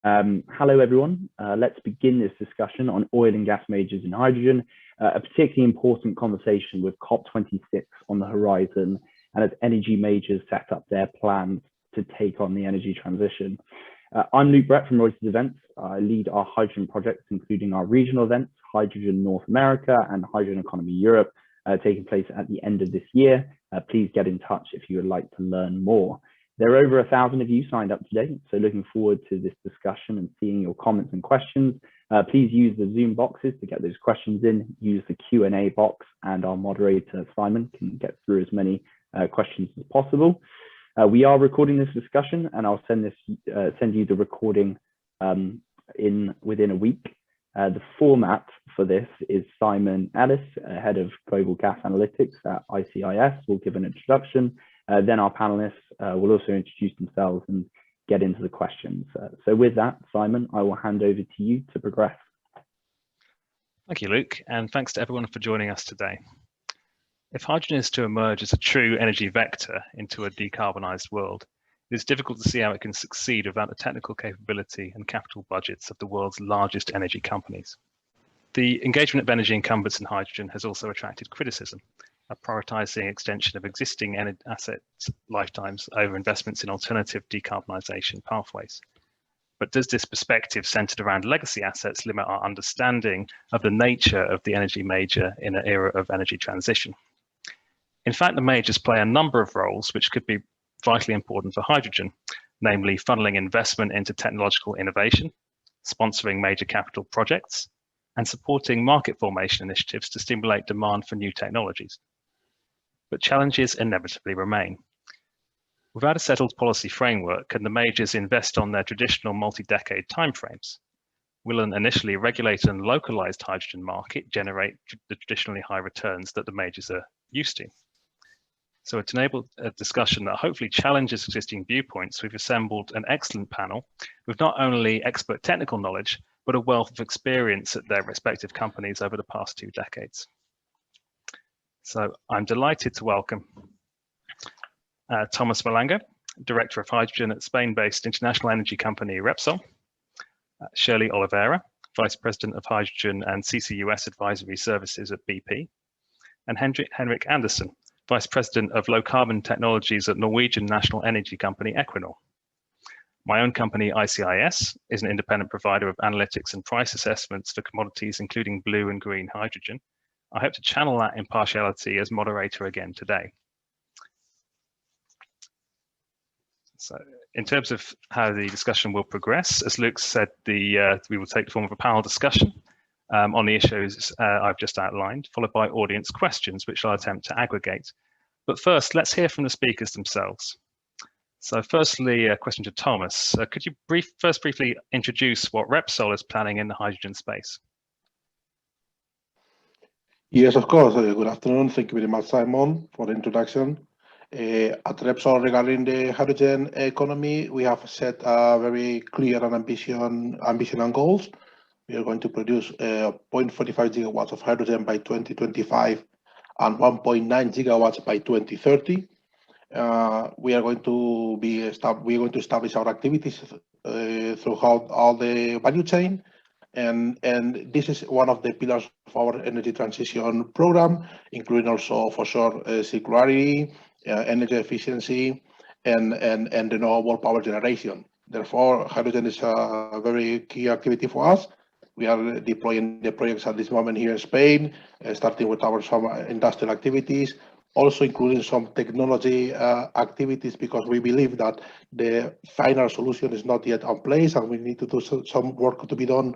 Hello, everyone. Let's begin this discussion on oil and gas majors in hydrogen, a particularly important conversation with COP26 on the horizon and as energy majors set up their plans to take on the energy transition. I'm Luke Brett from Reuters Events. I lead our hydrogen projects, including our regional events, Hydrogen North America and Hydrogen Economy Europe, taking place at the end of this year. Please get in touch if you would like to learn more. There are over 1,000 of you signed up today, so looking forward to this discussion and seeing your comments and questions. Please use the Zoom boxes to get those questions in, use the Q&A box, and our moderator, Simon, can get through as many questions as possible. We are recording this discussion, and I'll send you the recording within a week. The format for this is Simon Ellis, Head of Global Gas Analytics at ICIS, will give an introduction. Then our panelists will also introduce themselves and get into the questions. So with that, Simon, I will hand over to you to progress. Thank you, Luke, and thanks to everyone for joining us today. If hydrogen is to emerge as a true energy vector into a decarbonised world, it is difficult to see how it can succeed without the technical capability and capital budgets of the world's largest energy companies. The engagement of energy incumbents in hydrogen has also attracted criticism, prioritising extension of existing assets lifetimes over investments in alternative decarbonisation pathways. But does this perspective centred around legacy assets limit our understanding of the nature of the energy major in an era of energy transition? In fact, the majors play a number of roles which could be vitally important for hydrogen, namely funneling investment into technological innovation, sponsoring major capital projects, and supporting market formation initiatives to stimulate demand for new technologies. But challenges inevitably remain. Without a settled policy framework, can the majors invest on their traditional multi-decade timeframes? Will an initially regulated and localized hydrogen market generate the traditionally high returns that the majors are used to? So to enable a discussion that hopefully challenges existing viewpoints, we've assembled an excellent panel with not only expert technical knowledge, but a wealth of experience at their respective companies over the past 2 decades. So I'm delighted to welcome Tomas Malango, Director of Hydrogen at Spain-based international energy company Repsol, Shirley Oliveira, Vice President of Hydrogen and CCUS Advisory Services at BP, and Henrik Andersen, Vice President of Low Carbon Technologies at Norwegian national energy company Equinor. My own company, ICIS, is an independent provider of analytics and price assessments for commodities, including blue and green hydrogen. I hope to channel that impartiality as moderator again today. So in terms of how the discussion will progress, as Luke said, we will take the form of a panel discussion on the issues I've just outlined, followed by audience questions, which I'll attempt to aggregate. But first, let's hear from the speakers themselves. So firstly, a question to Tomas. Could you briefly introduce what Repsol is planning in the hydrogen space? Yes, of course. Good afternoon. Thank you very much, Simon, for the introduction. At Repsol, regarding the hydrogen economy, we have set a very clear and ambition and goals. We are going to produce 0.45 gigawatts of hydrogen by 2025 and 1.9 gigawatts by 2030. We are going to establish our activities throughout all the value chain, and this is one of the pillars of our energy transition program, including also for sure circularity, energy efficiency, and renewable power generation. Therefore, hydrogen is a very key activity for us. We are deploying the projects at this moment here in Spain, starting with some industrial activities, also including some technology activities, because we believe that the final solution is not yet in place, and we need to do some work to be done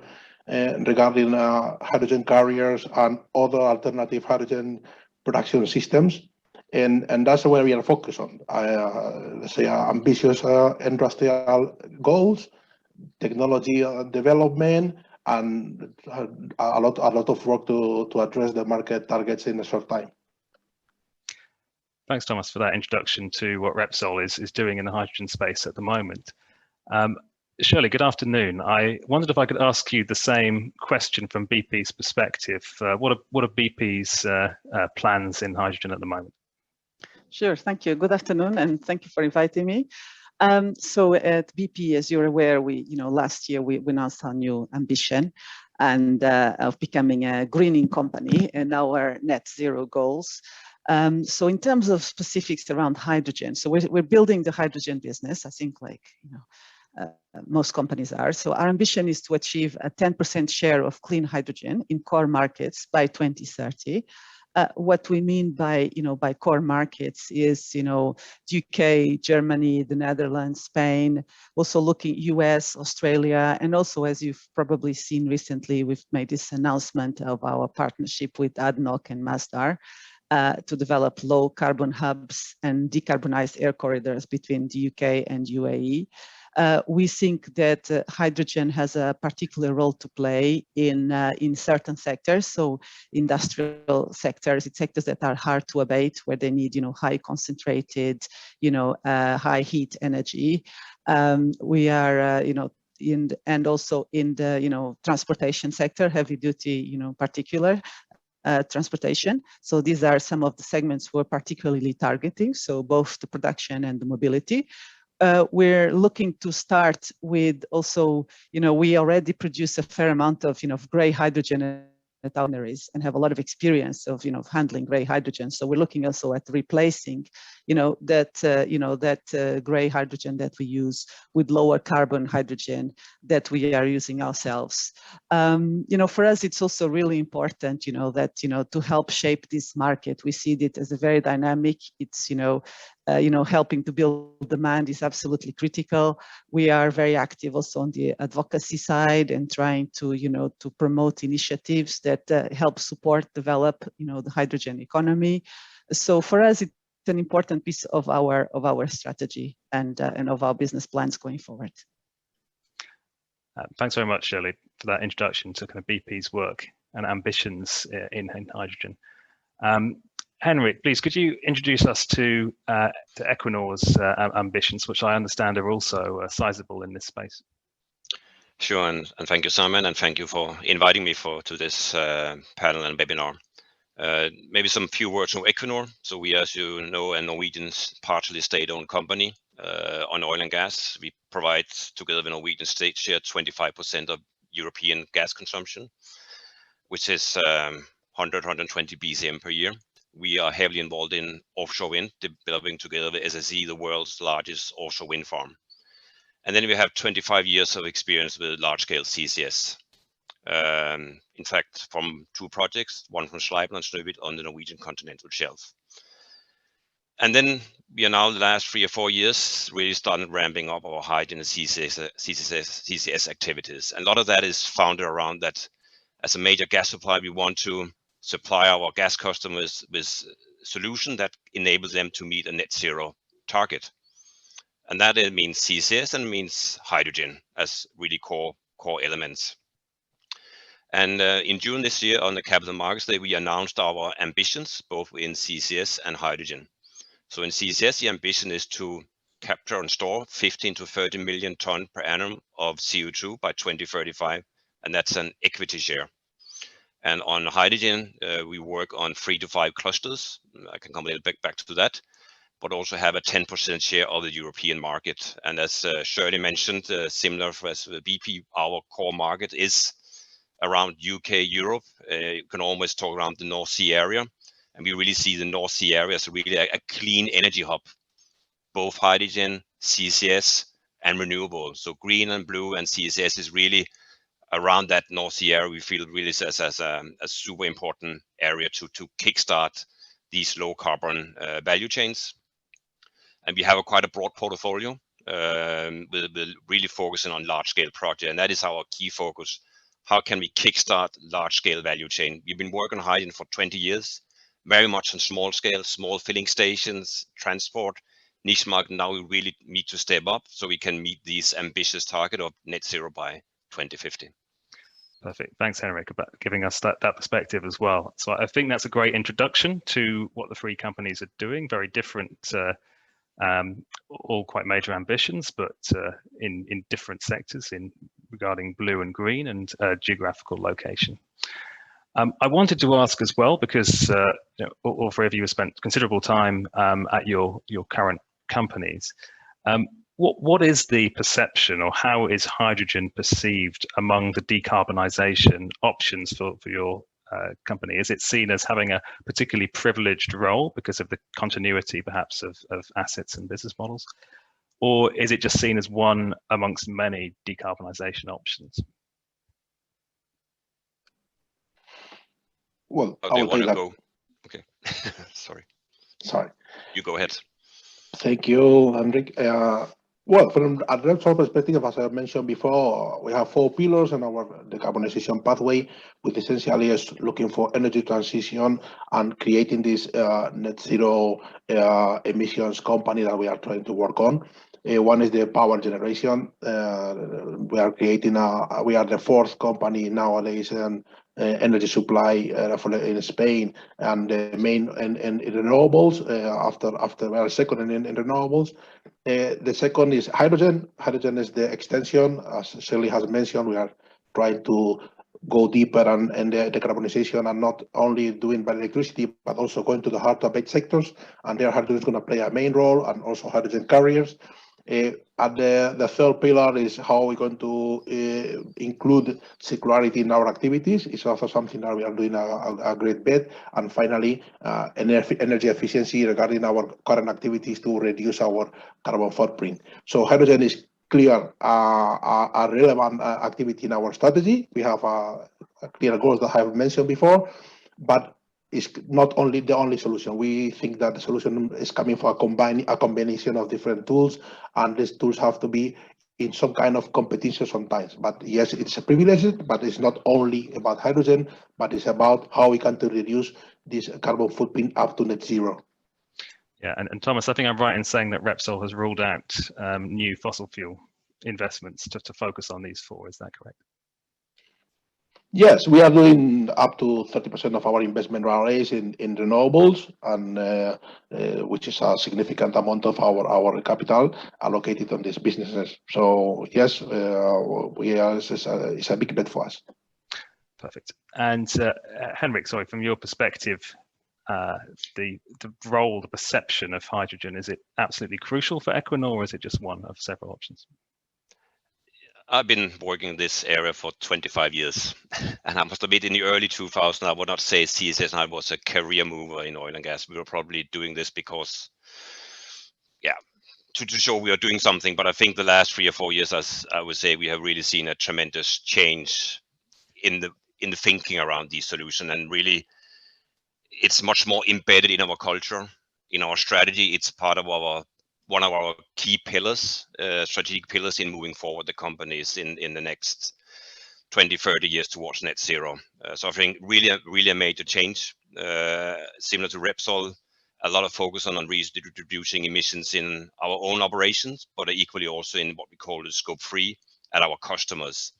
regarding hydrogen carriers and other alternative hydrogen production systems. And that's where we are focused on, let's say, ambitious industrial goals, technology development, and a lot of work to address the market targets in a short time. Thanks, Tomas, for that introduction to what Repsol is doing in the hydrogen space at the moment. Shirley, good afternoon. I wondered if I could ask you the same question from BP's perspective. What are BP's plans in hydrogen at the moment? Sure, thank you. Good afternoon, and thank you for inviting me. So at BP, as you're aware, last year we announced our new ambition and of becoming a greening company and our net zero goals. So in terms of specifics around hydrogen, so we're building the hydrogen business, I think, like most companies are. So our ambition is to achieve a 10% share of clean hydrogen in core markets by 2030. What we mean by core markets is UK, Germany, the Netherlands, Spain, also looking US, Australia, and also, as you've probably seen recently, we've made this announcement of our partnership with ADNOC and Masdar to develop low carbon hubs and decarbonized air corridors between the UK and UAE. We think that hydrogen has a particular role to play in certain sectors. So industrial sectors, it's sectors that are hard to abate, where they need high concentrated, high heat energy. We are and also in the transportation sector, heavy duty, particular. Transportation. So these are some of the segments we're particularly targeting. So both the production and the mobility. We're looking to start with also, we already produce a fair amount of, gray hydrogen at our refineries and have a lot of experience of, handling gray hydrogen. So we're looking also at replacing, that gray hydrogen that we use with lower carbon hydrogen that we are using ourselves. For us, it's also really important, that, to help shape this market. We see it as a very dynamic. It's, helping to build demand is absolutely critical. We are very active also on the advocacy side and trying to, to promote initiatives that help support, develop, the hydrogen economy. So for us, it's an important piece of our strategy and of our business plans going forward. Thanks very much, Shirley, for that introduction to kind of BP's work and ambitions in hydrogen. Henrik, please, could you introduce us to Equinor's ambitions, which I understand are also sizable in this space? Sure, and thank you, Simon, and thank you for inviting me to this panel and webinar. Maybe some few words on Equinor. So we, as you know, a Norwegian partially state-owned company on oil and gas. We provide, together with Norwegian state share, 25% of European gas consumption, which is 120 BCM per year. We are heavily involved in offshore wind, developing together with SSE, the world's largest offshore wind farm. And then we have 25 years of experience with large-scale CCS. In fact, from 2 projects, one from Sleipner and Snøhvit on the Norwegian continental shelf. And then we are now the last 3 or 4 years really started ramping up our hydrogen and CCS activities. And a lot of that is founded around that as a major gas supplier, we want to supply our gas customers with solution that enables them to meet a net zero target. And that means CCS and means hydrogen as really core elements. And in June this year on the Capital Markets Day, we announced our ambitions, both in CCS and hydrogen. So in CCS, the ambition is to capture and store 15 to 30 million ton per annum of CO2 by 2035, and that's an equity share. And on hydrogen, we work on 3 to 5 clusters. I can come a little bit back to that, but also have a 10% share of the European market. And as Shirley mentioned, similar as the BP, our core market is around UK, Europe. You can almost talk around the North Sea area. And we really see the North Sea area as really a clean energy hub, both hydrogen, CCS, and renewable. So green and blue and CCS is really around that North Sea area. We feel really as a super important area to kickstart these low carbon value chains. And we have quite a broad portfolio with really focusing on large scale projects. And that is our key focus. How can we kickstart large scale value chain? We've been working on hydrogen for 20 years, very much on small scale, small filling stations, transport, niche market. Now we really need to step up so we can meet these ambitious target of net zero by 2050. Perfect. Thanks, Henrik, about giving us that perspective as well. So I think that's a great introduction to what the 3 companies are doing. Very different, all quite major ambitions, but in different sectors regarding blue and green and geographical location. I wanted to ask as well, because all 3 of you have spent considerable time at your current companies. What is the perception, or how is hydrogen perceived among the decarbonisation options for your company? Is it seen as having a particularly privileged role because of the continuity perhaps of assets and business models? Or is it just seen as one amongst many decarbonisation options? Well, Oh, I will take that. go? Okay. Sorry. You go ahead. Thank you, Henrik. Well, from a Repsol perspective, as I mentioned before, we have 4 pillars in our decarbonization pathway, which essentially is looking for energy transition and creating this net zero emissions company that we are trying to work on. One is the power generation. We are creating we are the 4th company nowadays in energy supply in Spain, and the main in renewables. After we are second in renewables. The second is hydrogen. Hydrogen is the extension, as Shirley has mentioned. We are trying to go deeper in the decarbonization, and not only doing by electricity, but also going to the hard-to-abate sectors. And there, hydrogen is going to play a main role, and also hydrogen carriers. And the third pillar is how we're going to include circularity in our activities. It's also something that we are doing a great bet. And finally, energy efficiency regarding our current activities to reduce our carbon footprint. So hydrogen is clear a relevant activity in our strategy. We have clear goals that I have mentioned before, but it's not only the only solution. We think that the solution is coming for a combination of different tools, and these tools have to be in some kind of competition sometimes. But yes, it's a privilege, but it's not only about hydrogen, but it's about how we can reduce this carbon footprint up to net zero. Yeah, and Thomas, I think I'm right in saying that Repsol has ruled out new fossil fuel investments to focus on these 4. Is that correct? Yes, we are doing up to 30% of our investment nowadays in renewables, and which is a significant amount of our capital allocated on these businesses. So yes, it's a big bet for us. Perfect. And Henrik, sorry, from your perspective, the role, the perception of hydrogen, is it absolutely crucial for Equinor, or is it just one of several options? I've been working in this area for 25 years, and I must admit, in the early 2000s, I would not say CCUS was a career mover in oil and gas. We were probably doing this because, yeah, to show we are doing something. But I think the last 3 or 4 years, as I would say, we have really seen a tremendous change in the thinking around these solutions, and really, it's much more embedded in our culture, in our strategy. It's part of one of our key pillars, strategic pillars in moving forward the companies in the next 20, 30 years towards net zero. So I think really a major change, similar to Repsol, a lot of focus on reducing emissions in our own operations, but equally also in what we call the scope 3 at our customers.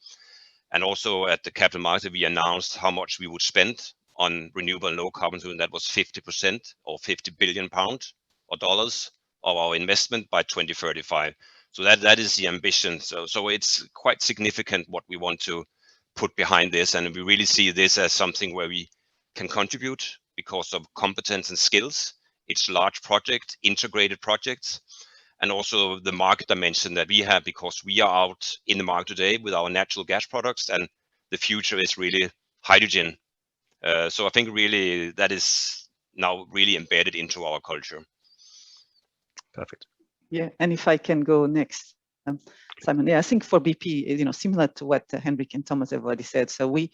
And also at the capital market, we announced how much we would spend on renewable and low carbon, and that was 50% or 50 billion pounds or dollars of our investment by 2035. So that is the ambition. So it's quite significant what we want to put behind this, and we really see this as something where we can contribute because of competence and skills. It's large projects, integrated projects, and also the market dimension that we have, because we are out in the market today with our natural gas products, and the future is really hydrogen. So I think really that is now really embedded into our culture. Perfect. Yeah, and if I can go next, Simon. Yeah, I think for BP, similar to what Henrik and Thomas have already said. So we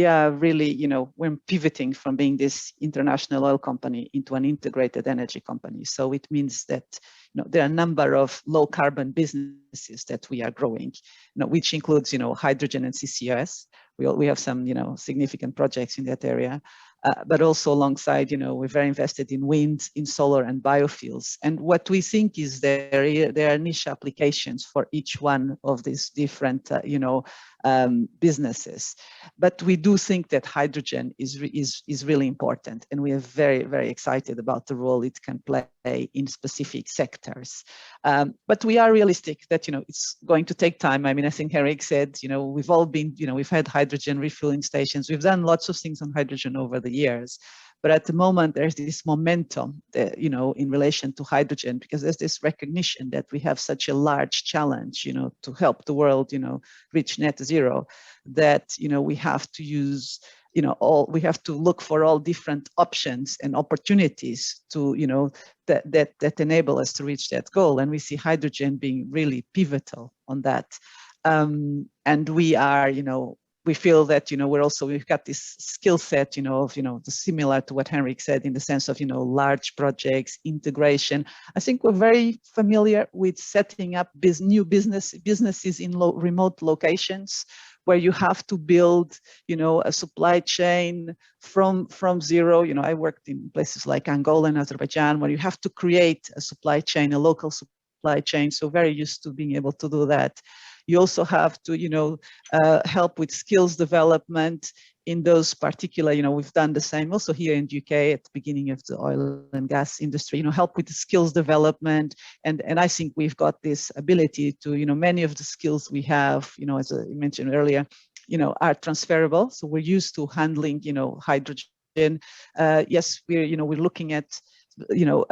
are really, we're pivoting from being this international oil company into an integrated energy company. So it means that there are a number of low carbon businesses that we are growing, which includes hydrogen and CCUS. We have some significant projects in that area. But also alongside, we're very invested in wind, in solar and biofuels. And what we think is there are niche applications for each one of these different, businesses. But we do think that hydrogen is really important, and we are very, very excited about the role it can play in specific sectors. But we are realistic that it's going to take time. I mean, I think Henrik said, we've all been, we've had hydrogen refueling stations. We've done lots of things on hydrogen over the years. But at the moment, there's this momentum, that, you know, in relation to hydrogen, because there's this recognition that we have such a large challenge, you know, to help the world, you know, reach net zero, that, you know, we have to use, you know, we have to look for all different options and opportunities to, you know, that enable us to reach that goal. And we see hydrogen being really pivotal on that. And we are, you know, we feel that, you know, we've got this skill set, you know, of, you know, similar to what Henrik said, in the sense of, you know, large projects, integration. I think we're very familiar with setting up new businesses in remote locations, where you have to build, you know, a supply chain from zero. You know, I worked in places like Angola and Azerbaijan, where you have to create a supply chain, a local supply chain. So very used to being able to do that. You also have to, you know, help with skills development in those particular, you know, we've done the same also here in the UK at the beginning of the oil and gas industry, you know, help with the skills development. And I think we've got this ability to, you know, many of the skills we have, you know, as I mentioned earlier, you know, are transferable. So we're used to handling, you know, hydrogen. Yes, we're looking at, you know,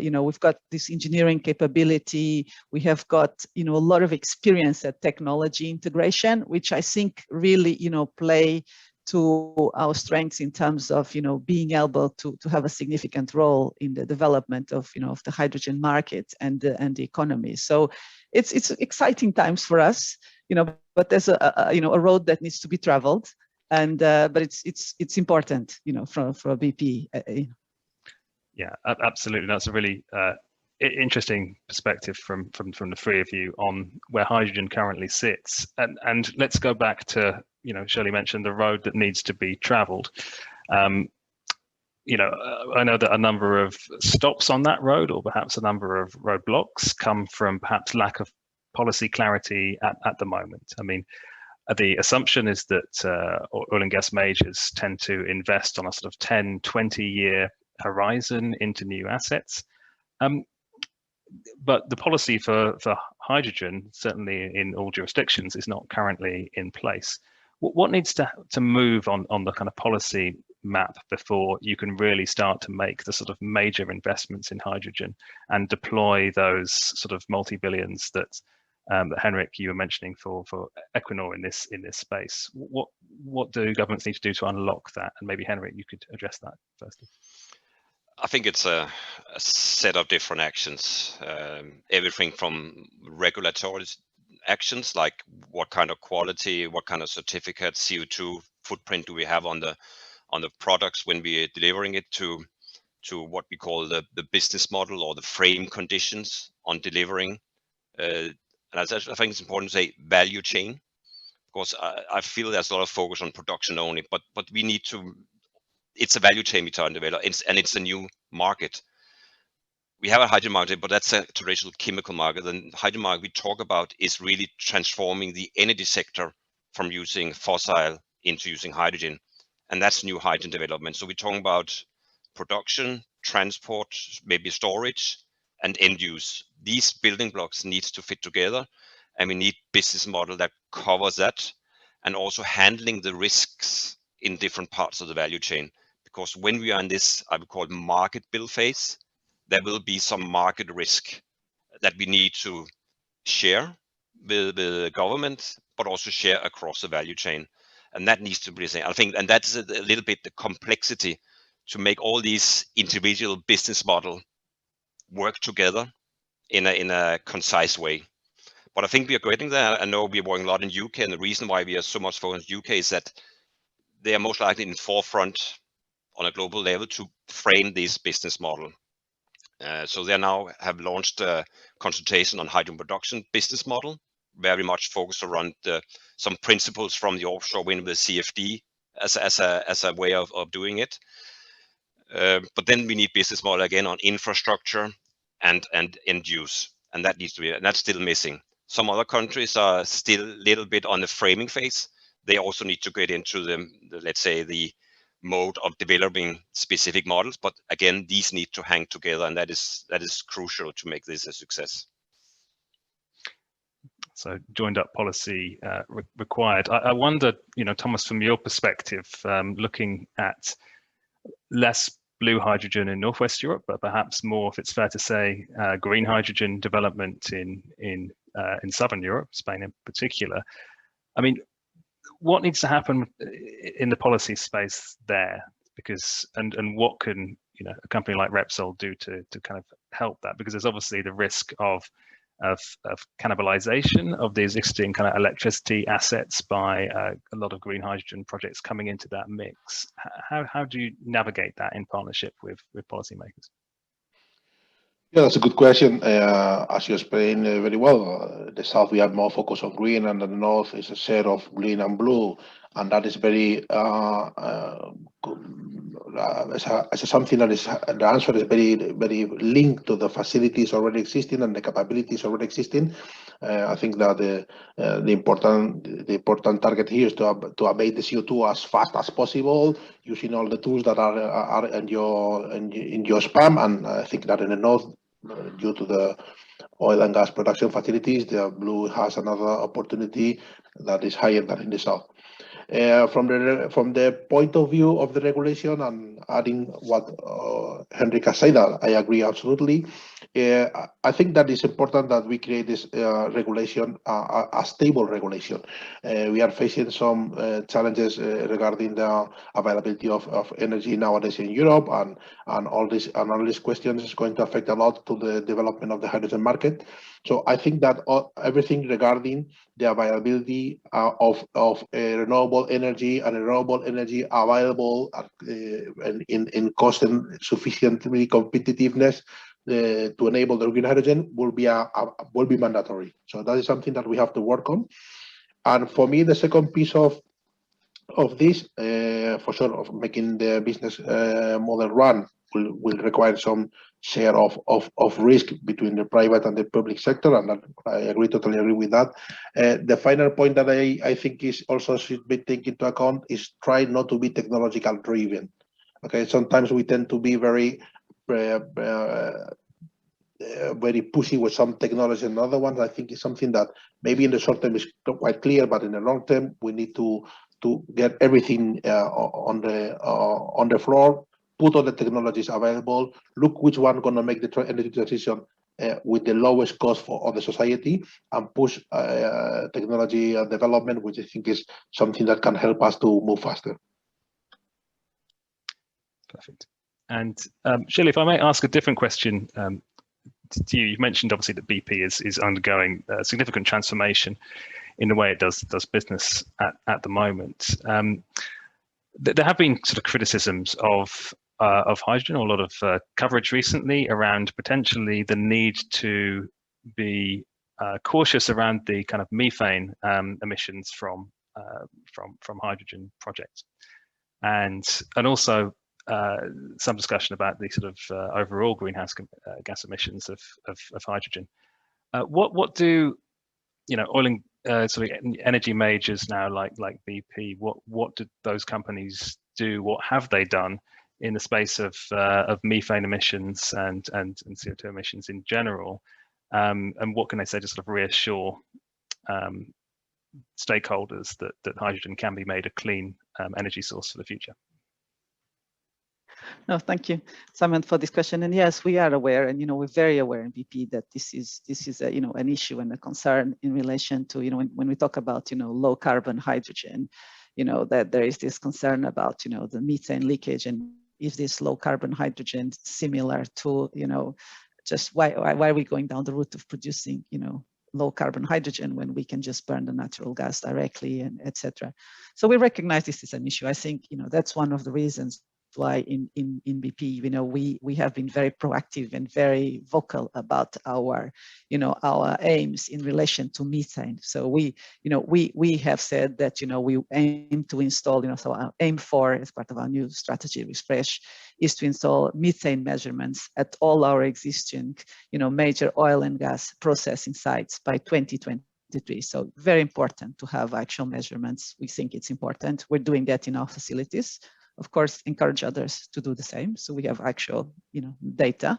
you know, we've got this engineering capability. We have got, you know, a lot of experience at technology integration, which I think really, you know, play to our strengths in terms of, you know, being able to have a significant role in the development of, you know, of the hydrogen market and the economy. So it's exciting times for us, you know, but there's you know, a road that needs to be traveled, and but it's important, you know, for BP. Yeah, absolutely. That's a really interesting perspective from the three of you on where hydrogen currently sits. And let's go back to, you know, Shirley mentioned the road that needs to be travelled. You know, I know that a number of stops on that road, or perhaps a number of roadblocks, come from perhaps lack of policy clarity at the moment. I mean, the assumption is that oil and gas majors tend to invest on a sort of 10, 20-year horizon into new assets. But the policy for hydrogen, certainly in all jurisdictions, is not currently in place. What needs to move on the kind of policy map before you can really start to make the sort of major investments in hydrogen and deploy those sort of multi-billions that Henrik, you were mentioning for Equinor in this space? What do governments need to do to unlock that? And maybe Henrik, you could address that first. I think it's a set of different actions, everything from regulatory actions, like what kind of quality, what kind of certificate, CO2 footprint do we have on the products when we are delivering it, to what we call the business model or the frame conditions on delivering. And I think it's important to say value chain. Of course, I feel there's a lot of focus on production only, but we need to. It's a value chain we try to develop, and it's a new market. We have a hydrogen market, but that's a traditional chemical market. And hydrogen market we talk about is really transforming the energy sector from using fossil into using hydrogen, and that's new hydrogen development. So we're talking about production, transport, maybe storage, and end use. These building blocks need to fit together, and we need business model that covers that, and also handling the risks in different parts of the value chain. Because when we are in this, I would call it market build phase, there will be some market risk that we need to share with the government, but also share across the value chain. And that needs to be the same. I think, and that's a little bit the complexity to make all these individual business model work together in a concise way. But I think we are getting there. I know we're working a lot in UK, and the reason why we are so much focused in UK is that they are most likely in forefront on a global level to frame this business model. So they now have launched a consultation on hydrogen production business model, very much focused around some principles from the offshore wind with CFD as a way of doing it. But then we need business model again on infrastructure and end use, and that needs to be, and that's still missing. Some other countries are still a little bit on the framing phase. They also need to get into the let's say the mode of developing specific models, but again, these need to hang together, and that is crucial to make this a success. So joined up policy required. I wonder, you know, Thomas, from your perspective, looking at less blue hydrogen in Northwest Europe, but perhaps more, if it's fair to say, green hydrogen development in Southern Europe, Spain in particular. I mean, what needs to happen in the policy space there? Because and what can a company like Repsol do to kind of help that? Because there's obviously the risk of cannibalization of the existing kind of electricity assets by a lot of green hydrogen projects coming into that mix. How do you navigate that in partnership with policymakers? Yeah, that's a good question. As you explained very well, the south we have more focus on green, and the north is a share of green and blue, and that is very as something that is the answer is very linked to the facilities already existing and the capabilities already existing. I think that the important target here is to abate the CO2 as fast as possible using all the tools that are in your spam. And I think that in the north, due to the oil and gas production facilities, the blue has another opportunity that is higher than in the south. From the point of view of the regulation, and adding what Henrik has said, I agree absolutely. I think that it's important that we create this regulation, a stable regulation. We are facing some challenges regarding the availability of energy nowadays in Europe, and all these questions is going to affect a lot to the development of the hydrogen market. So I think that everything regarding the availability of renewable energy and renewable energy available in cost and sufficiently competitiveness to enable the green hydrogen will be mandatory. So that is something that we have to work on. And for me, the second piece of this, for sure, of making the business model run will require some share of risk between the private and the public sector, and I totally agree with that. The final point that I think is also should be taken into account is try not to be technological driven. Okay, sometimes we tend to be very pushy with some technology and other ones. I think it's something that maybe in the short term is quite clear, but in the long term we need to get everything on the floor, put all the technologies available, look which one going to make the energy transition with the lowest cost for the society, and push technology development, which I think is something that can help us to move faster. Perfect. And Shirley, if I may ask a different question to you. You mentioned obviously that BP is undergoing a significant transformation in the way it does business at the moment. There have been sort of criticisms of hydrogen, or a lot of coverage recently around potentially the need to be cautious around the kind of methane emissions from hydrogen projects, and also some discussion about the sort of overall greenhouse gas emissions of hydrogen. What do oil and sort of energy majors now like BP? What did those companies do? What have they done in the space of methane emissions and CO2 emissions in general? And what can they say to sort of reassure stakeholders that hydrogen can be made a clean energy source for the future? No, thank you, Simon, for this question. And yes, we are aware, and we're very aware in BP that this is a, an issue and a concern in relation to when we talk about low carbon hydrogen, that there is this concern about the methane leakage, and is this low carbon hydrogen similar to just why are we going down the route of producing low carbon hydrogen when we can just burn the natural gas directly, and etc. So we recognize this is an issue. I think that's one of the reasons why in BP we have been very proactive and very vocal about our our aims in relation to methane. So we have said that we aim to install so our aim for, as part of our new strategy Refresh, is to install methane measurements at all our existing major oil and gas processing sites by 2023. So very important to have actual measurements. We think it's important. We're doing that in our facilities. Of course, encourage others to do the same. So we have actual, data.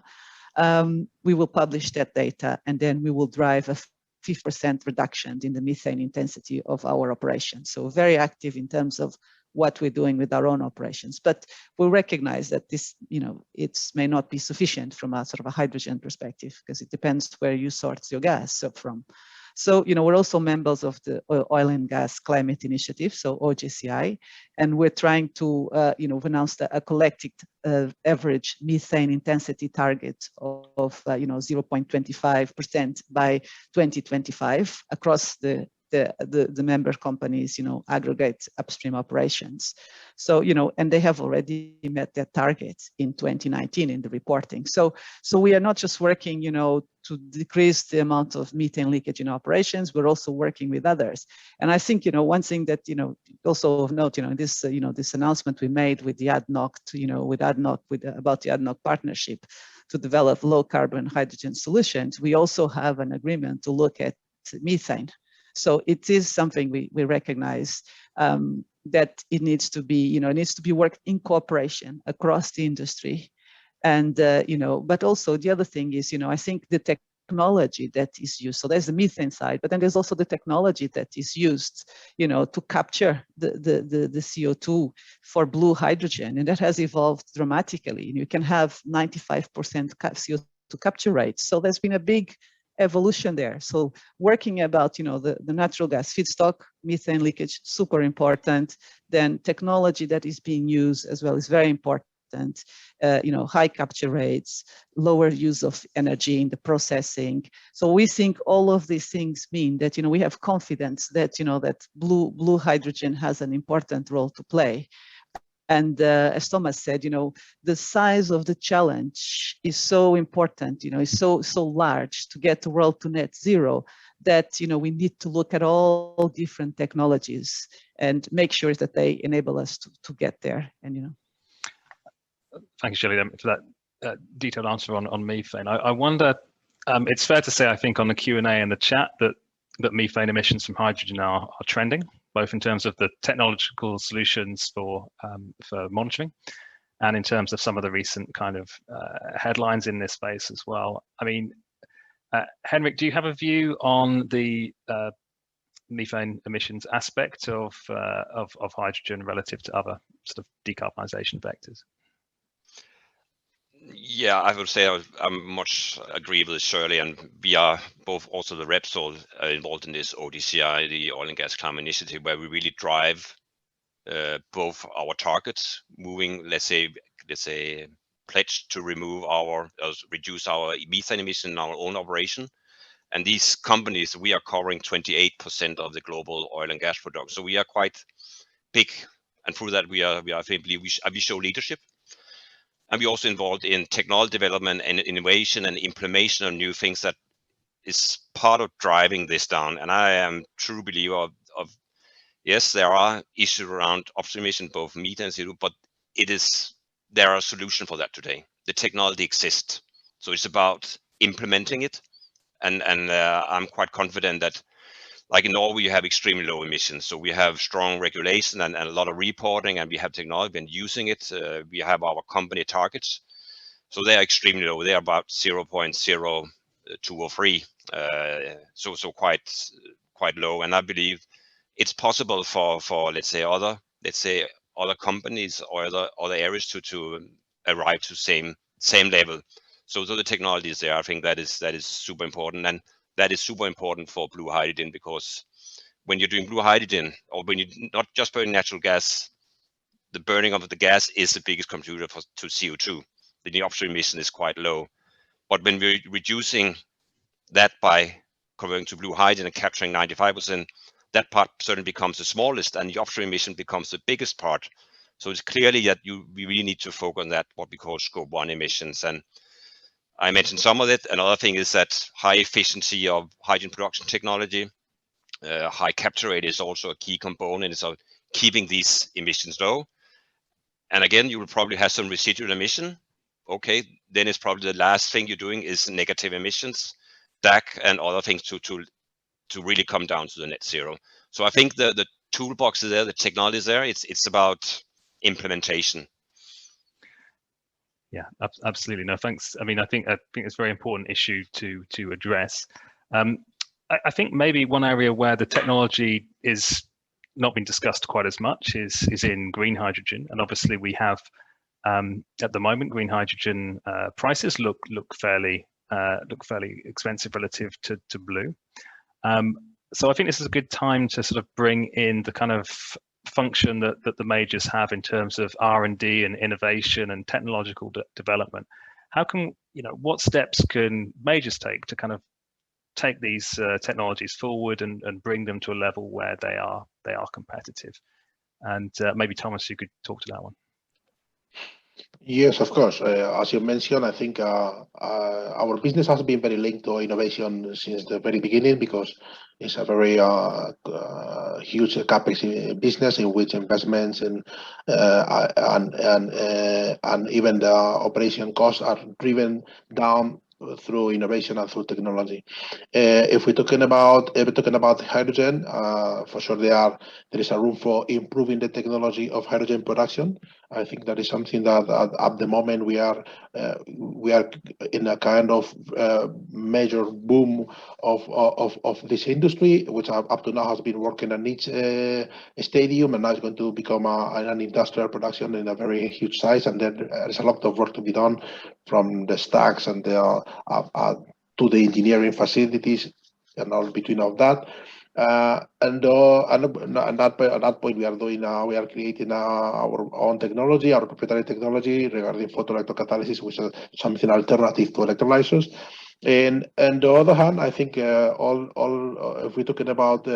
We will publish that data, and then we will drive a 50% reduction in the methane intensity of our operations. So very active in terms of what we're doing with our own operations. But we recognize that this, it may not be sufficient from a sort of a hydrogen perspective, because it depends where you source your gas from. So, we're also members of the Oil and Gas Climate Initiative, so OGCI, and we're trying to, we've announced a collective average methane intensity target of 0.25% by 2025 across the member companies, aggregate upstream operations. So, and they have already met their targets in 2019 in the reporting. So we are not just working, to decrease the amount of methane leakage in operations, we're also working with others. And I think, one thing that, also of note, this, this announcement we made with the ADNOC, about the ADNOC partnership to develop low carbon hydrogen solutions, we also have an agreement to look at methane. So it is something we recognize that it needs to be, it needs to be worked in cooperation across the industry. And, but also the other thing is, I think the technology that is used, so there's the methane side, but then there's also the technology that is used, to capture the CO2 for blue hydrogen. And that has evolved dramatically. You can have 95% CO2 capture rate. So there's been a big evolution there. So working about, the natural gas feedstock, methane leakage, super important. Then technology that is being used as well is very important. High capture rates, lower use of energy in the processing. So we think all of these things mean that, we have confidence that, that blue hydrogen has an important role to play. And as Tomas said, the size of the challenge is so important, is so large to get the world to net zero that, we need to look at all different technologies and make sure that they enable us to get there. And, Thank you, Shirley, for that detailed answer on methane. I wonder, it's fair to say, I think, on the Q&A and the chat that methane emissions from hydrogen are trending, both in terms of the technological solutions for monitoring and in terms of some of the recent kind of headlines in this space as well. I mean, Henrik, do you have a view on the methane emissions aspect of hydrogen relative to other sort of decarbonisation vectors? Yeah, I would say I'm much agree with Shirley, and we are both also the Repsol involved in this ODCI, the Oil and Gas Climate Initiative, where we really drive both our targets, moving, let's say, pledge to reduce our methane emission in our own operation. And these companies, we are covering 28% of the global oil and gas production. So we are quite big, and through that we show leadership. And we're also involved in technology development and innovation and implementation of new things that is part of driving this down. And I am a true believer of yes, there are issues around upstream emission, both methane and CO2, but there are solutions for that today. The technology exists. So it's about implementing it. And I'm quite confident that, like in Norway, you have extremely low emissions. So we have strong regulation and a lot of reporting, and we have technology and using it. We have our company targets. So they are extremely low. They are about 0.0203. So quite low. And I believe it's possible for let's say other companies or other areas to arrive to same level. So the technology is there. I think that is super important. And that is super important for blue hydrogen, because when you're doing blue hydrogen, or when you're not just burning natural gas, the burning of the gas is the biggest contributor to CO2. The upstream emission is quite low. But when we're reducing that by converting to blue hydrogen and capturing 95%, that part certainly becomes the smallest, and the upstream emission becomes the biggest part. So it's clearly that we really need to focus on that, what we call scope 1 emissions. And I mentioned some of it. Another thing is that high efficiency of hydrogen production technology, high capture rate is also a key component of keeping these emissions low. And again, you will probably have some residual emission. Okay, then it's probably the last thing you're doing is negative emissions, DAC and other things to really come down to the net zero. So I think the toolbox is there, the technology is there. It's about implementation. Yeah, absolutely. No, thanks. I mean, I think it's a very important issue to address. I think maybe one area where the technology is not been discussed quite as much is in green hydrogen, and obviously we have at the moment green hydrogen prices look fairly expensive relative to blue. So I think this is a good time to sort of bring in the kind of function that the majors have in terms of R&D and innovation and technological development. How can, what steps can majors take to kind of take these technologies forward and bring them to a level where they are competitive? And maybe Thomas, you could talk to that one. Yes, of course. As you mentioned, I think our business has been very linked to innovation since the very beginning, because it's a very huge capex business in which investments and even the operation costs are driven down through innovation and through technology. If we're talking about hydrogen, for sure there is a room for improving the technology of hydrogen production. I think that is something that at the moment we are in a kind of major boom of this industry, which up to now has been working on each stadium, and now it's going to become an industrial production in a very huge size. And then there's a lot of work to be done from the stacks and to the engineering facilities and all between all that. And at that point, we are creating our own technology, our proprietary technology regarding photoelectrocatalysis, which is something alternative to electrolyzers. And on the other hand, I think if we're talking about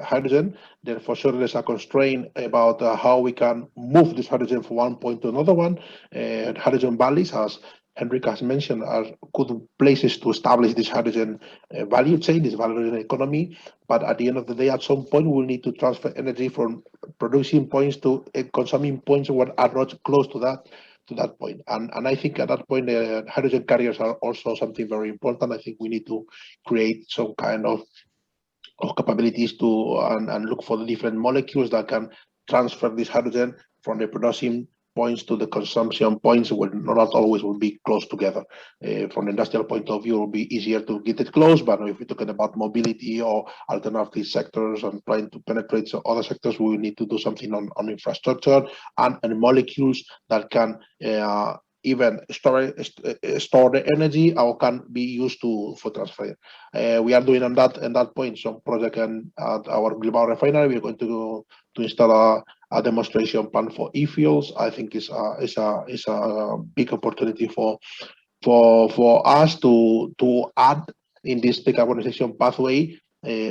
hydrogen, then for sure there's a constraint about how we can move this hydrogen from one point to another one. Hydrogen valleys, as Henrik has mentioned, are good places to establish this hydrogen value chain, this hydrogen economy. But at the end of the day, at some point, we'll need to transfer energy from producing points to consuming points that are not close to that point. And I think at that point, hydrogen carriers are also something very important. I think we need to create some kind of capabilities to and look for the different molecules that can transfer this hydrogen from the producing points to the consumption points, will not always will be close together. From the industrial point of view, it will be easier to get it close, but if we're talking about mobility or alternative sectors and trying to penetrate other sectors, we will need to do something on infrastructure and molecules that can even store the energy or can be used for transfer. We are doing on that point some project at our global refinery. We are going to install a demonstration plant for e-fuels. I think is a big opportunity for us to add in this decarbonization pathway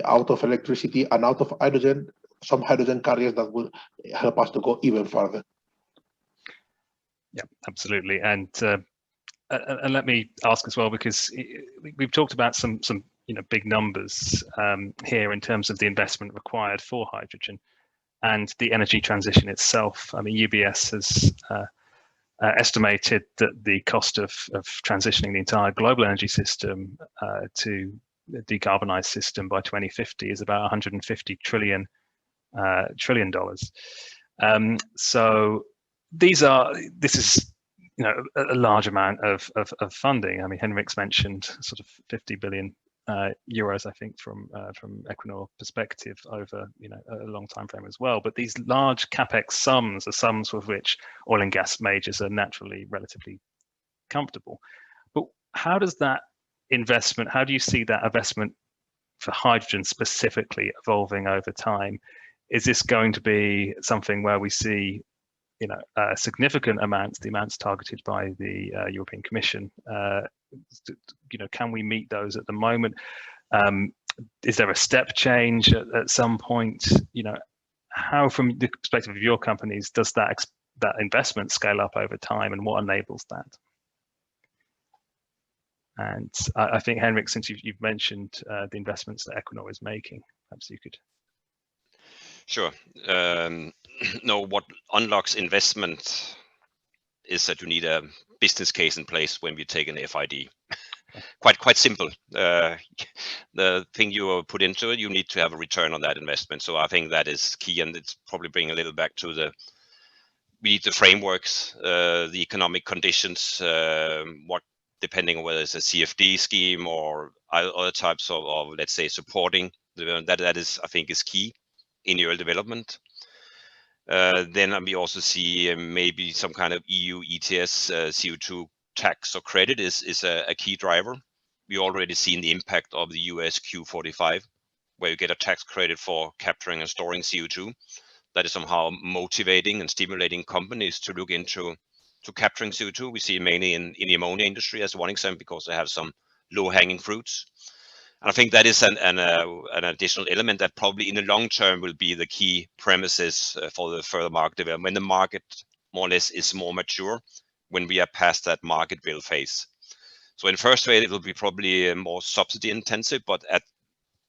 out of electricity and out of hydrogen, some hydrogen carriers that will help us to go even further. Yeah, absolutely. And let me ask as well, because we've talked about some big numbers here in terms of the investment required for hydrogen and the energy transition itself. I mean, UBS has estimated that the cost of transitioning the entire global energy system to a decarbonized system by 2050 is about $150 trillion. So this is a large amount of funding. I mean, Henrik's mentioned sort of 50 billion euros, I think, from Equinor perspective over a long time frame as well. But these large capex sums are sums with which oil and gas majors are naturally relatively comfortable. But how does that investment? How do you see that investment for hydrogen specifically evolving over time? Is this going to be something where we see significant amounts, the amounts targeted by the European Commission? Can we meet those at the moment? Is there a step change at some point? How, from the perspective of your companies, does that investment scale up over time, and what enables that? And I think, Henrik, since you've mentioned the investments that Equinor is making, perhaps you could. Sure. No, what unlocks investment is that you need a business case in place when we take an FID. Quite simple. The thing you put into it, you need to have a return on that investment. So I think that is key, and it's probably bringing a little back to we need the frameworks, the economic conditions, depending on whether it's a CFD scheme or other types of let's say, supporting. That is, I think, is key. in the early development. Then we also see maybe some kind of EU ETS CO2 tax or credit is a key driver. We already seen the impact of the US Q45, where you get a tax credit for capturing and storing CO2. That is somehow motivating and stimulating companies to look into capturing CO2. We see it mainly in the ammonia industry as one example, because they have some low-hanging fruits. And I think that is an additional element that probably in the long term will be the key premises for the further market development. When the market more or less is more mature, when we are past that market build phase. So in first phase, it will be probably more subsidy intensive, but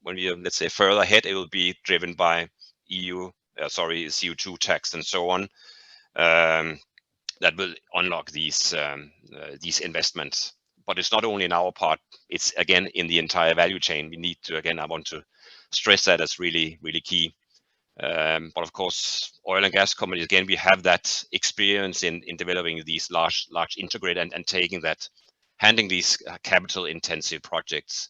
when we are, let's say, further ahead, it will be driven by CO2 tax and so on. That will unlock these investments. But it's not only in our part, it's again in the entire value chain. We need to, again, I want to stress that as really, really key. But of course, oil and gas companies, again, we have that experience in developing these large integrated and handling these capital intensive projects,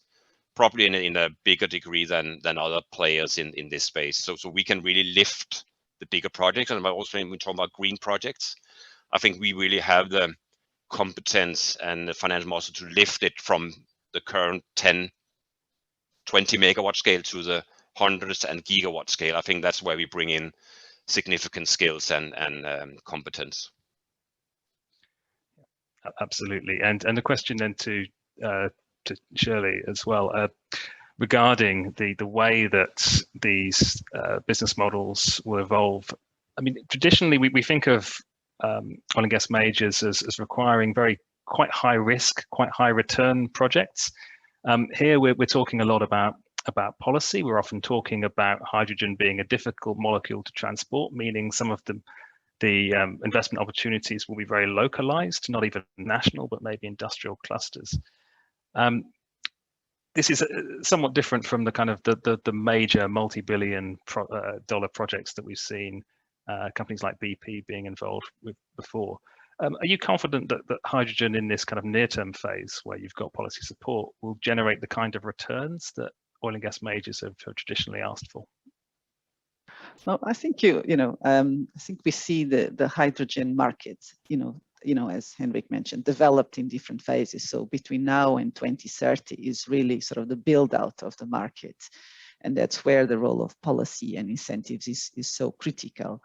probably in a bigger degree than other players in this space. So we can really lift the bigger projects. And also when we talk about green projects, I think we really have the competence and the financial muscle to lift it from the current 10, 20 megawatt scale to the hundreds and gigawatt scale. I think that's where we bring in significant skills and competence. Absolutely. And the question then to Shirley as well, regarding the way that these business models will evolve. I mean, traditionally we think of oil and gas majors as requiring quite high risk, quite high return projects. Here we're talking a lot about policy. We're often talking about hydrogen being a difficult molecule to transport, meaning some of the investment opportunities will be very localized, not even national, but maybe industrial clusters. This is somewhat different from the kind of the major multi-billion dollar projects that we've seen companies like BP being involved with before. Are you confident that hydrogen in this kind of near-term phase, where you've got policy support, will generate the kind of returns that oil and gas majors have traditionally asked for? Well, I think I think we see the hydrogen market, as Henrik mentioned, developed in different phases. So between now and 2030 is really sort of the build out of the market. And that's where the role of policy and incentives is so critical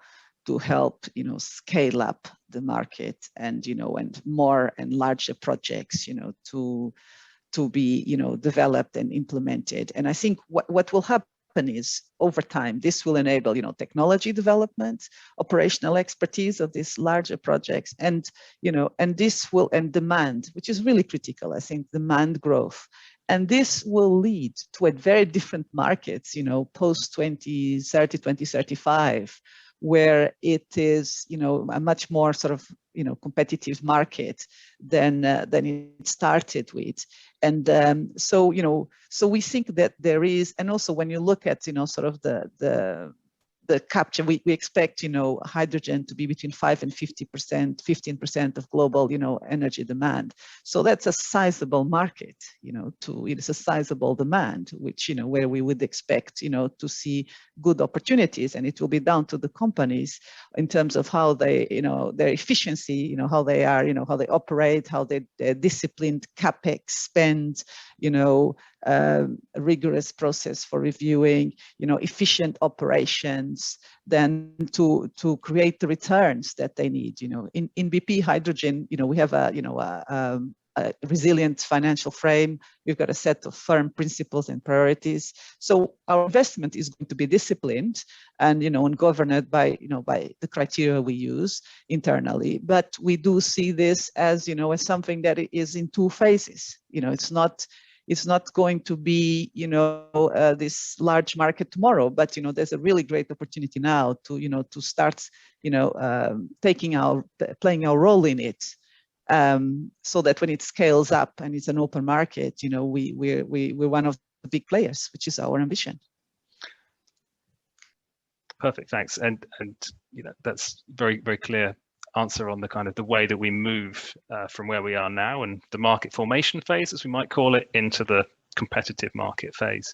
to help, scale up the market and, and more and larger projects, to be, developed and implemented. And I think what will happen is over time, this will enable, technology development, operational expertise of these larger projects, and, and demand, which is really critical, I think, demand growth. And this will lead to a very different markets, post 2030, 2035, where it is, a much more sort of, competitive market than it started with. And so we think that there is, and also when you look at, sort of the capture, we expect, hydrogen to be between 5 and 50%, 15% of global, energy demand. So that's a sizable market, it's a sizable demand, which, where we would expect, to see good opportunities. And it will be down to the companies in terms of how they, their efficiency, how they are, how they operate, how they're disciplined CapEx spend, rigorous process for reviewing, efficient operations, then to create the returns that they need. In BP Hydrogen, we have a resilient financial frame. We've got a set of firm principles and priorities. So our investment is going to be disciplined and, and governed by, by the criteria we use internally. But we do see this as, as something that is in two phases. It's not going to be, this large market tomorrow, but, there's a really great opportunity now to, to start, playing our role in it, so that when it scales up and it's an open market, we're one of the big players, which is our ambition. Perfect, thanks. And that's very, very clear answer on the kind of the way that we move from where we are now and the market formation phase, as we might call it, into the competitive market phase.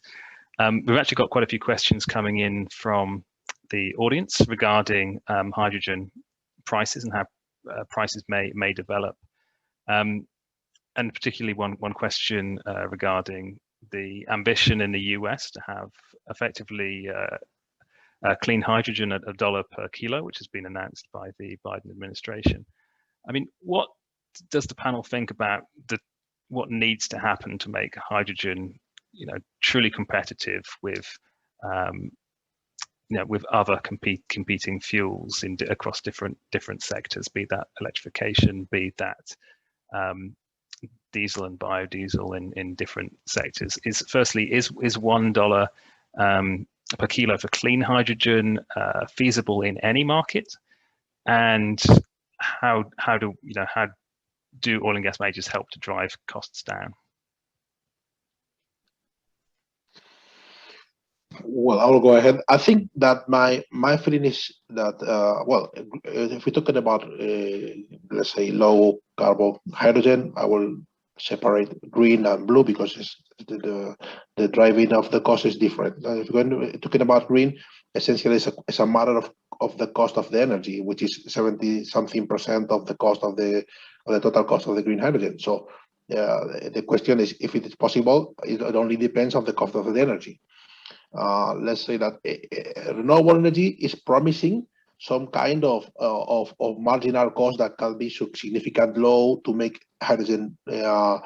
We've actually got quite a few questions coming in from the audience regarding hydrogen prices and how prices may develop. And particularly one question regarding the ambition in the US to have effectively clean hydrogen at $1 per kilo, which has been announced by the Biden administration. I mean, what does the panel think about what needs to happen to make hydrogen, truly competitive with, with other competing fuels across different sectors, be that electrification, be that diesel and biodiesel in different sectors? Is $1 per kilo for clean hydrogen feasible in any market? And how do oil and gas majors help to drive costs down? Well, I will go ahead. I think that my feeling is that if we're talking about let's say low carbon hydrogen, I will separate green and blue because it's the driving of the cost is different. If we're talking about green, essentially it's a matter of the cost of the energy, which is 70-something% of the cost of the total cost of the green hydrogen. So the question is if it is possible. It only depends on the cost of the energy. Let's say that renewable energy is promising some kind of marginal cost that can be significantly low to make hydrogen a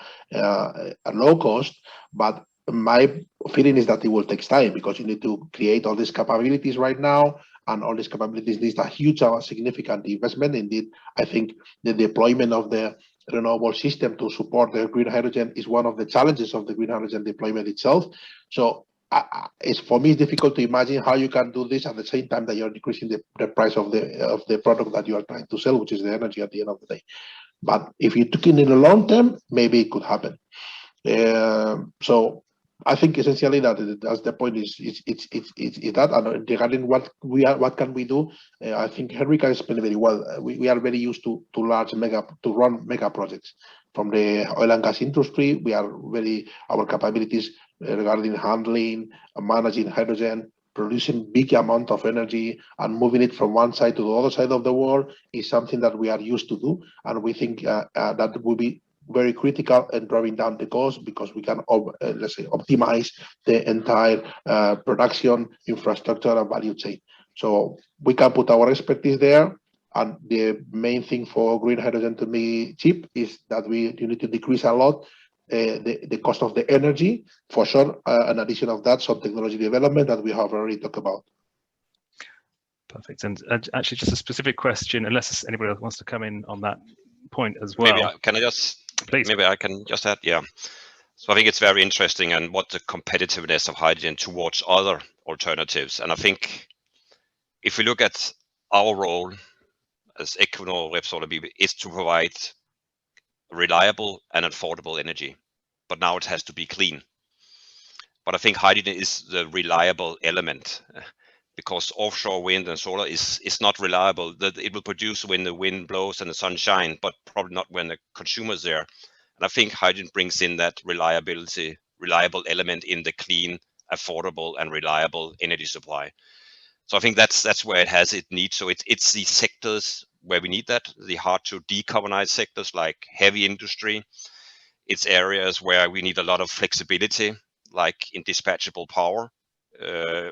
low cost. But my feeling is that it will take time because you need to create all these capabilities right now, and all these capabilities need a huge, significant investment. Indeed, I think the deployment of the renewable system to support the green hydrogen is one of the challenges of the green hydrogen deployment itself. So for me, it's difficult to imagine how you can do this at the same time that you're decreasing the price of the product that you are trying to sell, which is the energy at the end of the day. But if you took it in the long term, maybe it could happen. So I think essentially that's the point is that. And regarding what can we do, I think Henrika explained very well. We are very used to run mega projects from the oil and gas industry. We are our capabilities regarding handling and managing hydrogen, producing big amount of energy and moving it from one side to the other side of the world is something that we are used to do, and we think that will be very critical in driving down the cost because we can, let's say, optimize the entire production infrastructure and value chain. So we can put our expertise there. And the main thing for green hydrogen to be cheap is that you need to decrease a lot the cost of the energy. For sure, in addition of that, some technology development that we have already talked about. Perfect. And actually, just a specific question, unless anybody else wants to come in on that point as well. Maybe I can just add, yeah. So I think it's very interesting and what the competitiveness of hydrogen towards other alternatives. And I think if we look at our role as Equinor, Repsol, is to provide reliable and affordable energy, but now it has to be clean. But I think hydrogen is the reliable element because offshore wind and solar is not reliable. That it will produce when the wind blows and the sun shines, but probably not when the consumer is there. And I think hydrogen brings in that reliable element in the clean, affordable, and reliable energy supply. So I think that's where it has its need. So it's the sectors where we need that, the hard to decarbonize sectors like heavy industry. It's areas where we need a lot of flexibility, like in dispatchable power.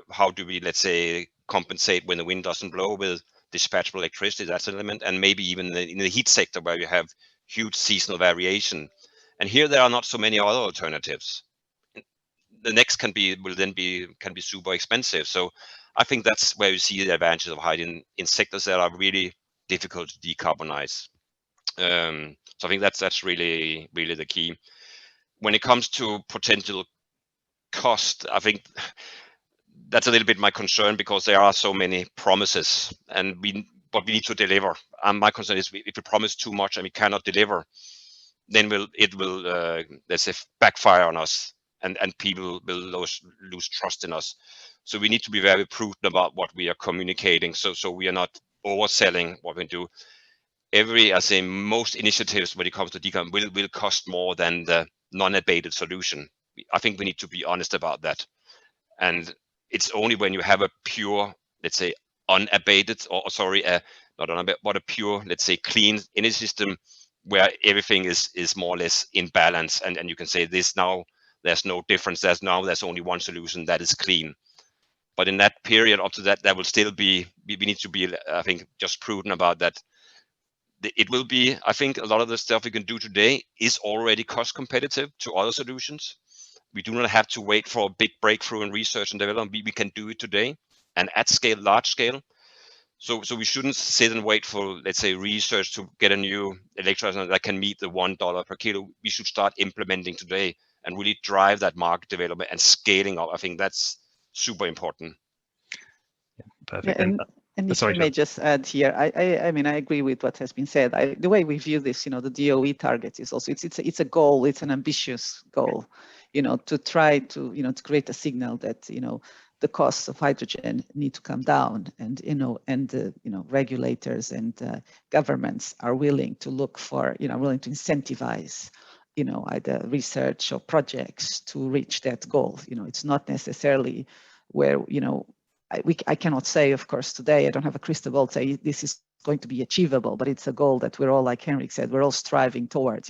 How do we, let's say, compensate when the wind doesn't blow with dispatchable electricity? That's an element. And maybe even in the heat sector where you have huge seasonal variation. And here there are not so many other alternatives. The next can be super expensive. So I think that's where you see the advantages of hydrogen in sectors that are really difficult to decarbonize. So I think that's really the key. When it comes to potential cost, I think that's a little bit my concern because there are so many promises, but we need to deliver. And my concern is if we promise too much and we cannot deliver, then it will let's say backfire on us, and people will lose trust in us. So we need to be very prudent about what we are communicating, so we are not overselling what we do. Most initiatives when it comes to decarbon will cost more than the non-abated solution. I think we need to be honest about that. And it's only when you have a pure, let's say, unabated, or sorry, not unabated, but a pure, let's say, clean energy system where everything is more or less in balance. And you can say this now, there's no difference. There's only one solution that is clean. But in that period up to that, there will still be, we need to be, I think, just prudent about that. It will be, I think, a lot of the stuff we can do today is already cost competitive to other solutions. We do not have to wait for a big breakthrough in research and development. We can do it today and at scale, large scale. So we shouldn't sit and wait for, let's say, research to get a new electrolyzer that can meet the $1 per kilo. We should start implementing today and really drive that market development and scaling up. I think that's super important. Yeah, perfect. Yeah, and if I may just add here, I mean, I agree with what has been said. The way we view this, the DOE target is also, it's a goal, it's an ambitious goal, to try to, to create a signal that, the costs of hydrogen need to come down, and, regulators and governments are willing to look for, willing to incentivize, either research or projects to reach that goal. It's not necessarily where, I cannot say, of course, today, I don't have a crystal ball to say this is going to be achievable, but it's a goal that we're all, like Henrik said, we're all striving towards,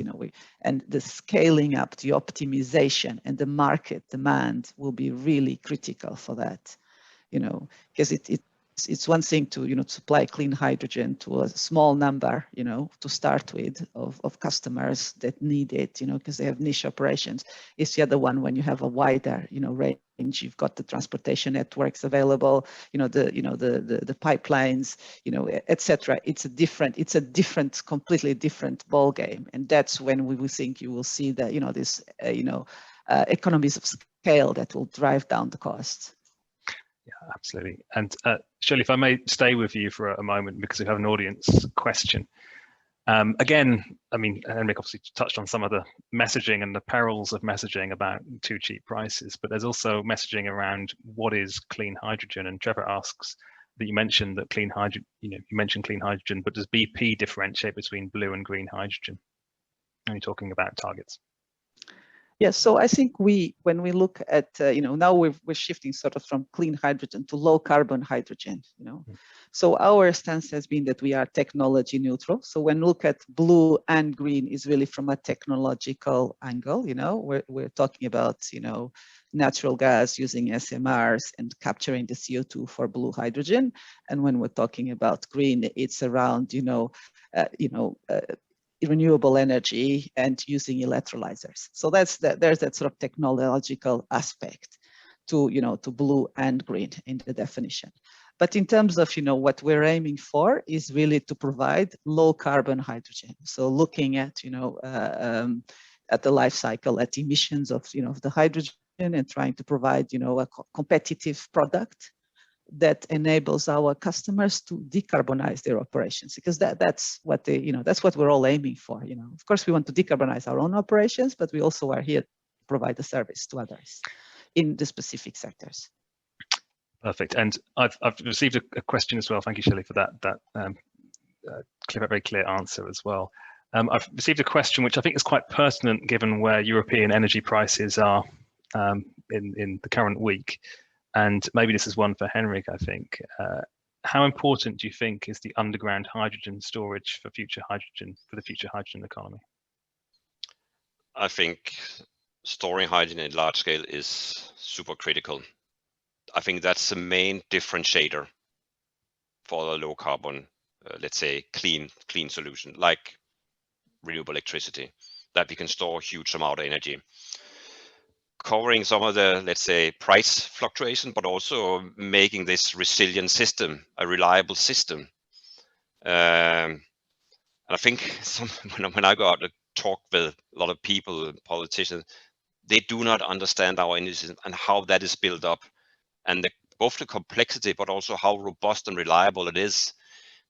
and the scaling up, the optimization and the market demand will be really critical for that, because it's one thing to, supply clean hydrogen to a small number, to start with of customers that need it, because they have niche operations. It's the other one when you have a wider, range. You've got the transportation networks available, the pipelines, etc. It's a different, completely different ball game, and that's when we will think you will see that, this, economies of scale that will drive down the costs. Yeah, absolutely. And Shirley, if I may stay with you for a moment, because we have an audience question. Again, I mean, Henrik obviously touched on some of the messaging and the perils of messaging about too cheap prices, but there's also messaging around what is clean hydrogen. And Trevor asks that you mentioned that clean hydrogen, you mentioned clean hydrogen, but does BP differentiate between blue and green hydrogen? Are you talking about targets? Yes, so I think when we look at, now we're shifting sort of from clean hydrogen to low carbon hydrogen, So our stance has been that we are technology neutral. So when we look at blue and green is really from a technological angle, we're talking about, natural gas using SMRs and capturing the CO2 for blue hydrogen. And when we're talking about green, it's around, renewable energy and using electrolyzers. So there's that sort of technological aspect to, to blue and green in the definition. But in terms of, what we're aiming for is really to provide low carbon hydrogen. So looking at, at the life cycle, at emissions of, the hydrogen, and trying to provide, a competitive product that enables our customers to decarbonize their operations, because that's what that's what we're all aiming for. Of course, we want to decarbonize our own operations, but we also are here to provide the service to others in the specific sectors. Perfect. And I've received a question as well. Thank you, Shirley, for that very clear answer as well. I've received a question which I think is quite pertinent given where European energy prices are in the current week. And maybe this is one for Henrik, I think. How important do you think is the underground hydrogen storage for the future hydrogen economy? I think storing hydrogen at large scale is super critical. I think that's the main differentiator for a low carbon, let's say, clean solution, like renewable electricity, that we can store a huge amount of energy, covering some of the, let's say, price fluctuation, but also making this resilient system a reliable system. And I think when I go out and talk with a lot of people, politicians, they do not understand our energy system and how that is built up, and both the complexity, but also how robust and reliable it is.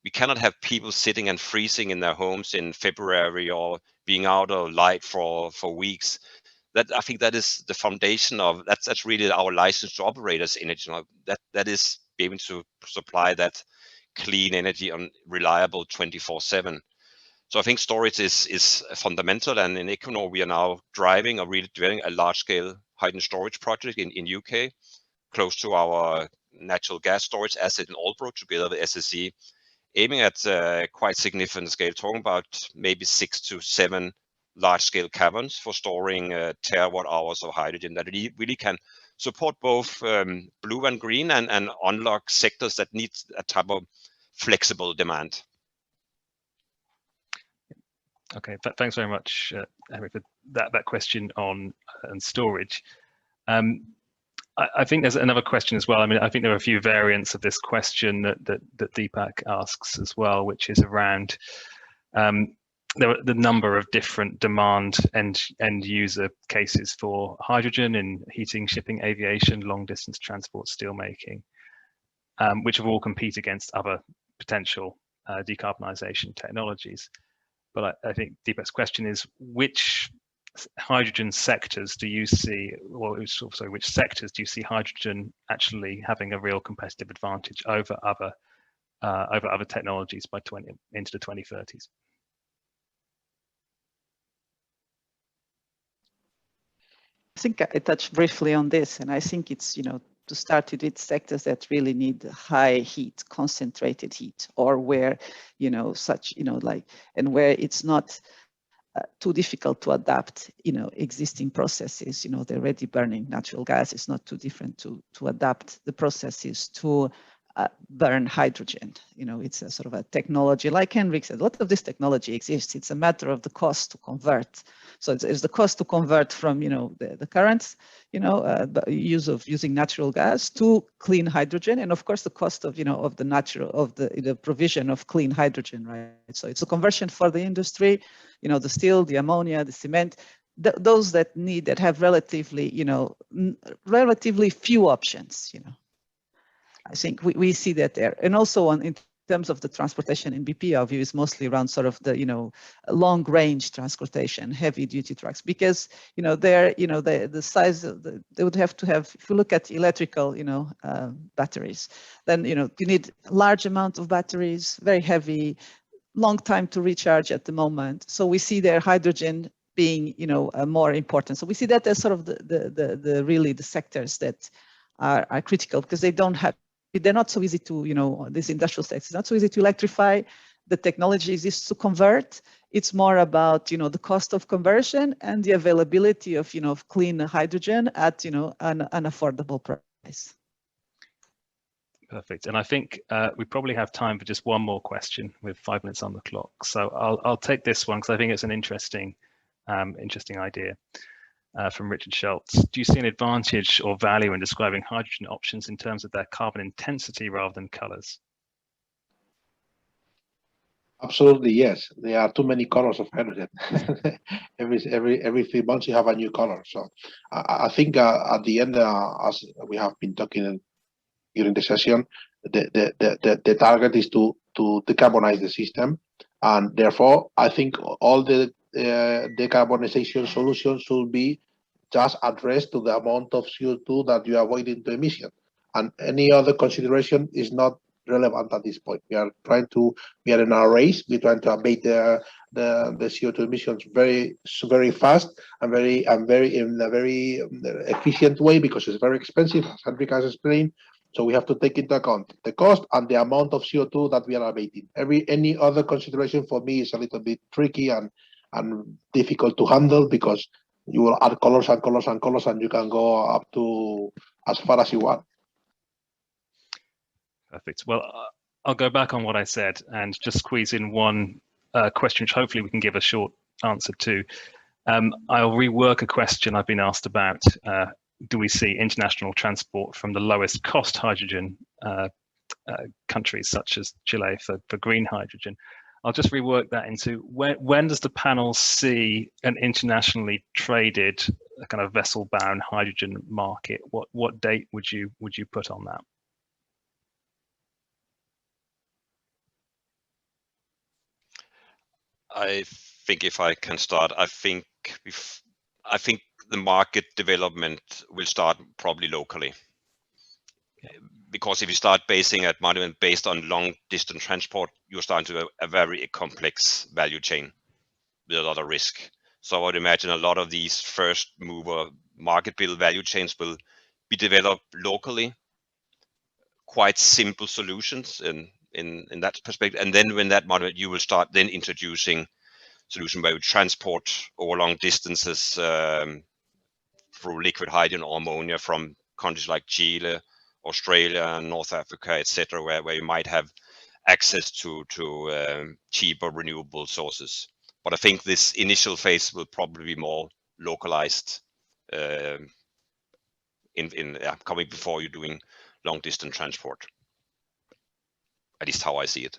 We cannot have people sitting and freezing in their homes in February or being out of light for weeks. That, I think, that is the foundation of that's really our license to operate as energy. That is being able to supply that clean energy on reliable 24/7. So I think storage is fundamental, and in Equinor we are now doing a large scale hydrogen storage project in UK, close to our natural gas storage asset in Aldbrough together with SSE, aiming at quite significant scale, talking about maybe 6 to 7 large-scale caverns for storing terawatt hours of hydrogen that really can support both blue and green and unlock sectors that need a type of flexible demand. Okay, thanks very much, Henry, for that question on storage. I think there's another question as well. I mean, I think there are a few variants of this question that Deepak asks as well, which is around the number of different demand end user cases for hydrogen in heating, shipping, aviation, long distance transport, steelmaking, which have all compete against other potential decarbonisation technologies. But I think Deepak's question is, which hydrogen sectors do you see, or sorry, which sectors do you see hydrogen actually having a real competitive advantage over other technologies into the 2030s? I think I touched briefly on this, and I think it's, to start with sectors that really need high heat, concentrated heat, or where, and where it's not too difficult to adapt, existing processes. They're already burning natural gas. It's not too different to adapt the processes to burn hydrogen. It's a sort of a technology, like Henrik said, a lot of this technology exists. It's a matter of the cost to convert. So it's the cost to convert from, the current, the use of using natural gas to clean hydrogen, and of course the cost of, of the provision of clean hydrogen, right? So it's a conversion for the industry, the steel, the ammonia, the cement, those that have relatively, relatively few options, I think we see that there. And also in terms of the transportation in BP, our view is mostly around sort of the, long range transportation, heavy duty trucks, because, the size of they would have to have, if you look at electrical, batteries, then, you need large amount of batteries, very heavy, long time to recharge at the moment. So we see their hydrogen being, more important. So we see that as sort of the really the sectors that are critical, because they're not so easy to, these industrial sectors, not so easy to electrify. The technology exists to convert. It's more about, the cost of conversion and the availability of, of clean hydrogen at, an affordable price. Perfect. And I think we probably have time for just one more question with 5 minutes on the clock. So I'll take this one because I think it's an interesting idea. From Richard Schultz. Do you see an advantage or value in describing hydrogen options in terms of their carbon intensity rather than colors? Absolutely, yes. There are too many colors of hydrogen. every 3 months you have a new color. So I think at the end, as we have been talking during the session, the target is to decarbonize the system, and therefore I think all the decarbonization solutions should be just addressed to the amount of CO2 that you avoid into emission, and any other consideration is not relevant at this point. We are in a race. We're trying to abate the CO2 emissions very fast and in a very efficient way, because it's very expensive, as Henrik has explained. So we have to take into account the cost and the amount of CO2 that we are abating. Any other consideration for me is a little bit tricky and difficult to handle, because you will add colors and colors and colors, and you can go up to as far as you want. Perfect. Well, I'll go back on what I said and just squeeze in one question, which hopefully we can give a short answer to. I'll rework a question I've been asked about. Do we see international transport from the lowest cost hydrogen countries such as Chile for green hydrogen? I'll just rework that into when does the panel see an internationally traded kind of vessel-bound hydrogen market? What date would you put on that? I think if I can start, I think the market development will start probably locally. Because if you start basing at monument based on long distance transport, you're starting to a very complex value chain with a lot of risk. So I would imagine a lot of these first mover market build value chains will be developed locally, quite simple solutions in that perspective. And then when that model, you will start then introducing solution where we transport over long distances through liquid hydrogen or ammonia from countries like Chile, Australia, North Africa, etc., where you might have access to cheaper renewable sources. But I think this initial phase will probably be more localized coming before you're doing long distance transport. At least how I see it.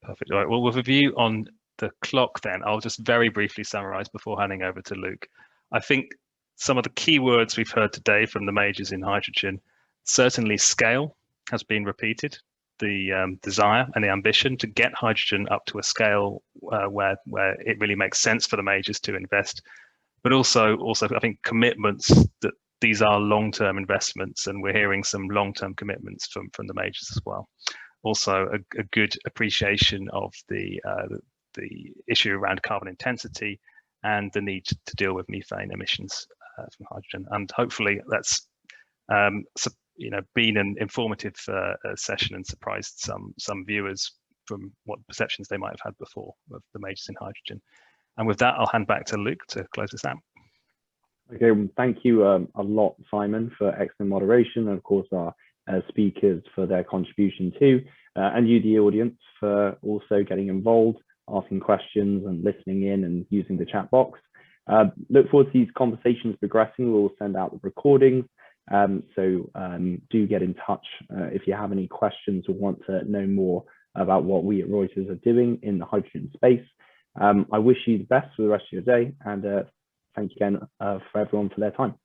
Perfect. All right. Well, with a view on the clock, then I'll just very briefly summarize before handing over to Luke. I think some of the key words we've heard today from the majors in hydrogen, certainly scale has been repeated. The desire and the ambition to get hydrogen up to a scale where it really makes sense for the majors to invest, but also I think commitments that these are long-term investments, and we're hearing some long-term commitments from the majors as well. Also, a good appreciation of the issue around carbon intensity and the need to deal with methane emissions from hydrogen. And hopefully that's been an informative session and surprised some viewers from what perceptions they might have had before of the majors in hydrogen. And with that, I'll hand back to Luke to close this out. Okay, well, thank you a lot, Simon, for excellent moderation, and of course our speakers for their contribution too, and you, the audience, for also getting involved, asking questions and listening in and using the chat box. Look forward to these conversations progressing. We'll send out the recordings, so do get in touch if you have any questions or want to know more about what we at Reuters are doing in the hydrogen space. I wish you the best for the rest of your day, and thank you again for everyone for their time.